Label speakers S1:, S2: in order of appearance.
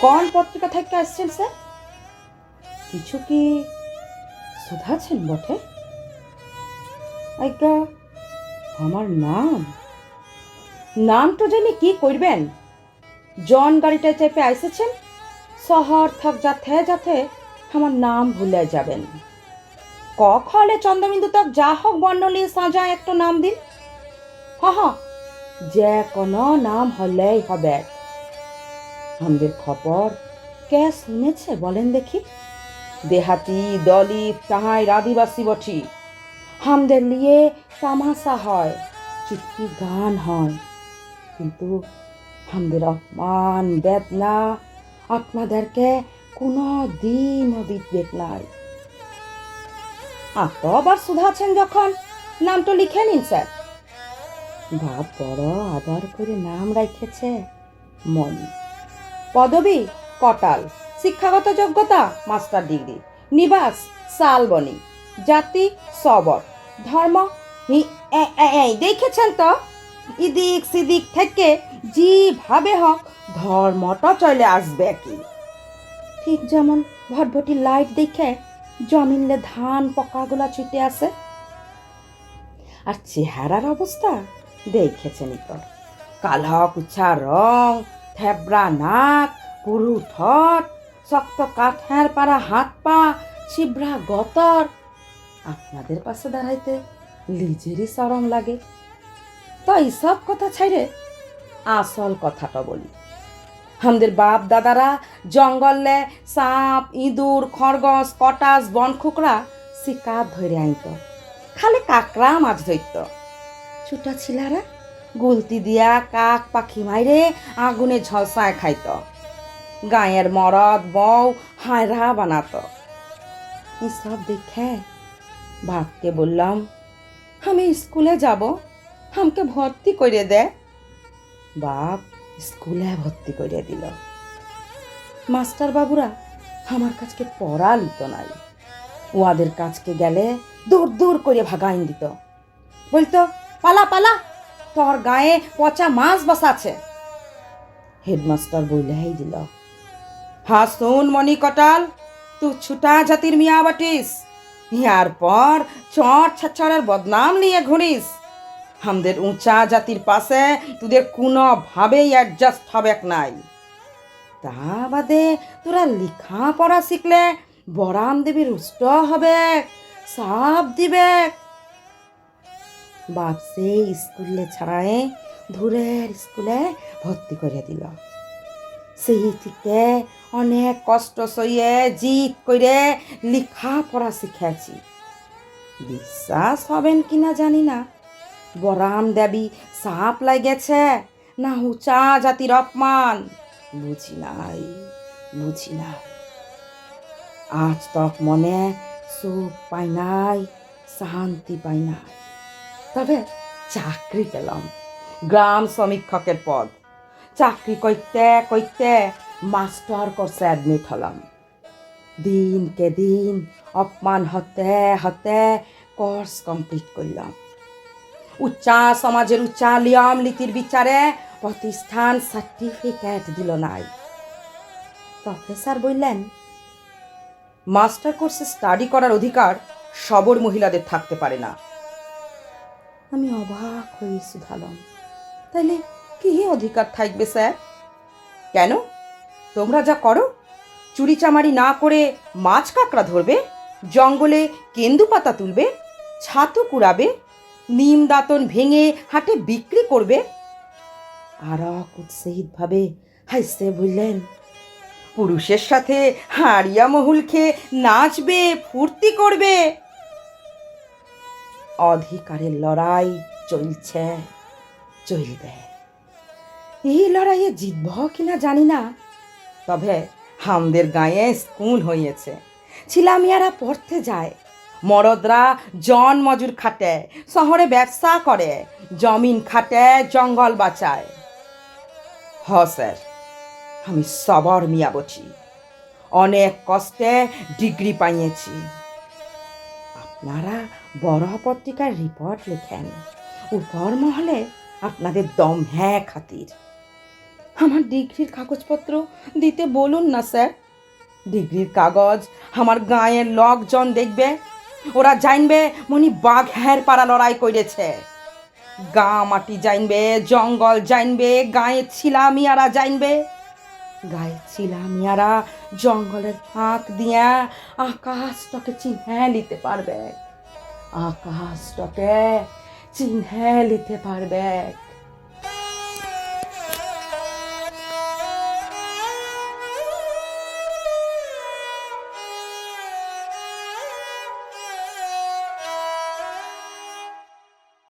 S1: কোন পত্রিকা থেকে আসছেন স্যার? কিছু কি শুধাছেন বটে? আজ্ঞা, আমার নাম তো জানি কি করবেন। জন গাড়িটায় চেপে আইসেছেন, শহর থাক যাতে যাতে আমার নাম ভুলে যাবেন। কখলে চন্দ্রবিন্দু তক যা হোক বর্ণলি সাজা একটা নাম দিন। হ, যে কোনো নাম হলেই হবে। আমাদের খবর কে শুনেছে বলেন দেখি? দেহাতি, দলিত, তাহাই আদিবাসী বটি। আমাদের নিয়ে তামাশা হয়, চিত্তি গান হয়, কিন্তু আমাদের অপমান বেদনা আপনাদেরকে কোনো দিনও বিদ্বেগ নাই। আবার শুধাছেন যখন নাম তো লিখে নিন স্যার। বাপ বড় আদর করে নাম রাখেছে মনি। পদবী কটাল, শিক্ষাগত যোগ্যতা মাস্টার ডিগ্রি, নিবাস শালবনী, জাতি সবর, ধর্ম দেখেছেন তো ইদিক সিদিক থেকে যেভাবে হোক ধর্মটা চলে আসবে কি। ঠিক যেমন ভটভটির লাইট দেখে জমিনলে ধান পকাগুলা ছুটে আসে। আর চেহারার অবস্থা দেখেছেনই তো, কালো কুচা রং, থেবড়া নাক, পুরু ঠট, শক্ত কাঠের পাড়া হাত পা, ছিবড়া গতর। আপনাদের পাশে দাঁড়াইতে লিজেরই শরম লাগে। তো এইসব কথা ছাইরে আসল কথাটা বলি। আমাদের বাপ দাদারা জঙ্গলে সাপ, ইঁদুর, খরগোশ, কটাস, বনখুকরা শিকার ধরে আইত, খালি কাকড়া মাছ ধরত। ছোটা ছিলারা গুলতি দিয়া কাক পাখি মাইরে আগুনে ঝলসায় খাইত। গায়ের মরদ বউ হায়রা বানাত। এসব দেখে বাপকে বললাম, আমি স্কুলে যাব, আমাকে ভর্তি করে দে। বাপ স্কুলে ভর্তি করে দিল। মাস্টার বাবুরা আমার কাছকে পড়া লিত নাই। ওয়াদের কাছকে গেলে দূর দূর করে ভাগাইন দিত, বলতো পালা পালা, তোর গায়ে পচা মাছ বসাছে। হেডমাস্টার বইলেই দিল, হা শোন মনি কটাল, তুই ছুটা জাতির মিয়া বাটিস, ইয়ার পর চর ছাছরের বদনাম নিয়ে ঘুরিস। আমাদের উঁচা জাতির পাশে তোদের কোনো ভাবেই অ্যাডজাস্ট হবে নাই। তা বাদে তোরা লেখা পড়া শিখলে বরাম দেবী রুষ্ট হবে, সাপ দিবে। বাপ সেই স্কুলে ছাড়ায় দূরের স্কুলে ভর্তি করে দিল। সেই থেকে অনেক কষ্ট সইয়ে জিদ করে লেখা পড়া শিখেছি। বিশ্বাস হবেন কিনা জানি না, বরাম দেবী সাপ লাগেছে না উঁচা জাতির অপমান বুঝি নাই। আজ তক মনে সুখ পাই নাই, শান্তি পাই নাই। তবে চাকরি পেলাম, গ্রাম সমীক্ষকের পদ। চাকরি করতে করতে মাস্টার কোর্সে অ্যাডমিট হলাম। দিনকে দিন অপমান হতে হতে কোর্স কমপ্লিট করলাম। উচ্চা সমাজের উচ্চা নিয়ম নীতির বিচারে প্রতিষ্ঠান সার্টিফিকেট দিল নাই। প্রফেসর বললেন, মাস্টার কোর্সে স্টাডি করার অধিকার সবর মহিলাদের থাকতে পারে না। আমি অবাক হয়ে শুধালাম, তাইলে কি অধিকার থাকবে স্যার? কেন, তোমরা যা করো, চুরি চামারি না করে মাছ কাঁকড়া ধরবে, জঙ্গলে কেন্দু পাতা তুলবে, ছাতু কুড়াবে, নিম দাঁতন ভেঙে হাটে বিক্রি করবে। আর উৎসাহিতভাবে হাসতে বললেন, পুরুষের সাথে হাড়িয়া মহুল খেয়ে নাচবে, ফুর্তি করবে। অধিকারের লড়াই চলছে, চলবে। এই লড়াইয়ে জিতব কিনা জানি না, তবে আমাদের গায়ে স্কুল হয়েছে, ছিলামিয়ারা পড়তে যায়, মরদরা জন মজুর খাটে, শহরে ব্যবসা করে, জমিন খাটে, জঙ্গল বাঁচায়। হ স্যার, আমি সবর মিয়া বটি, অনেক কষ্টে ডিগ্রি পাইয়েছি। আপনারা বড় পত্রিকার রিপোর্ট লেখেন, উপর মহলে আপনাদের দম হ্যাঁ খাতির। আমার ডিগ্রির কাগজপত্র দিতে বলুন না স্যার। ডিগ্রির কাগজ আমার গাঁয়ের লোকজন দেখবে, ওরা জানবে মনি বাঘের পাড়া লড়াই করেছে। গা মাটি জানবে, জঙ্গল জানবে, গাঁয়ের ছিলামিয়ারা জানবে। গায়ের ছিলামিয়ারা জঙ্গলের ফাঁক দিয়া আকাশটাকে চিহ্নে নিতে পারবে, আকাশটাকে চিহ্নে নিতে পারবে।